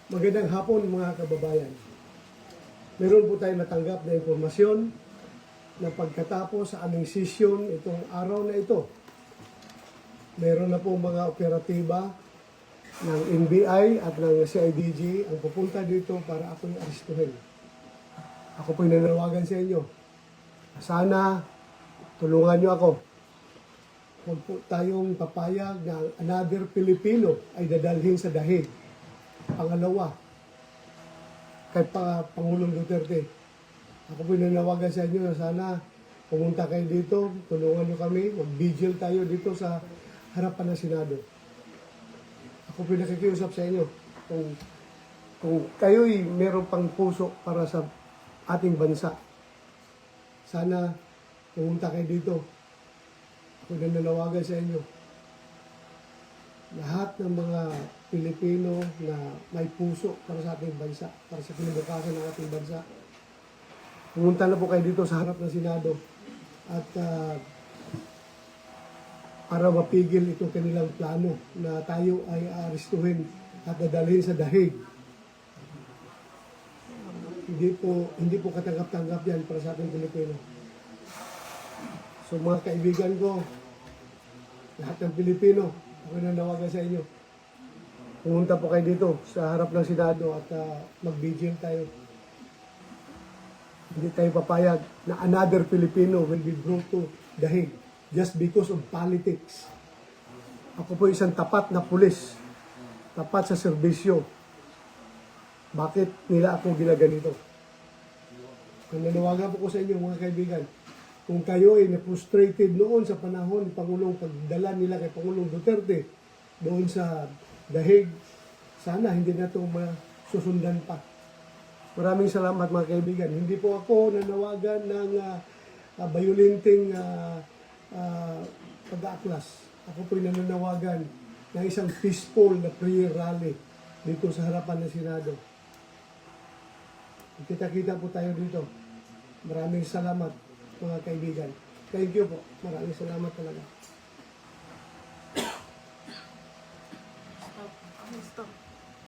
Magandang hapon mga kababayan. Meron po tayong natanggap na impormasyon na pagkatapos sa aming session itong araw na ito, meron na po mga operatiba ng NBI at ng CIDG ang pupunta dito para ako'y aristuhin. Ako po'y nananawagan sa inyo. Sana tulungan niyo ako. Huwag po tayong papayag na another Pilipino ay dadalhin sa dahig. Pangalawa, kay Pangulong Duterte. Ako po nananawagan sa inyo na sana pumunta kayo dito, tulungan niyo kami, mag-vigil tayo dito sa harapan ng Senado. Ako po nakikiusap sa inyo kung kayo'y meron pang puso para sa ating bansa. Sana pumunta kayo dito. Ako nananawagan sa inyo. Lahat ng mga Pilipino na may puso para sa ating bansa, para sa kinabukasan ng ating bansa. Pumunta na po kayo dito sa harap ng Senado at para mapigil itong kanilang plano na tayo ay aaristuhin at dadalhin sa dahig. Hindi po katanggap-tanggap yan para sa ating Pilipino. So mga kaibigan ko, lahat ng Pilipino, ako nanawagan sa inyo. Pumunta po kayo dito sa harap ng Senado at mag-vigil tayo. Hindi tayo papayag na another Filipino will be brought to dahig just because of politics. Ako po isang tapat na pulis, tapat sa serbisyo. Bakit nila ako ginaganito? Nananawagan po ko sa inyo mga kaibigan, kung kayo ay na-frustrated noon sa panahon ng Pangulong pagdala nila kay Pangulong Duterte doon sa dahig, sana hindi na ito masusundan pa. Maraming salamat mga kaibigan. Hindi po ako nanawagan ng violenting pag-aaklas. Ako po'y nananawagan ng isang peaceful na prayer rally dito sa harapan ng Senado. Kita-kita po tayo dito. Maraming salamat mga kaibigan. Thank you po. Maraming salamat talaga. Stop.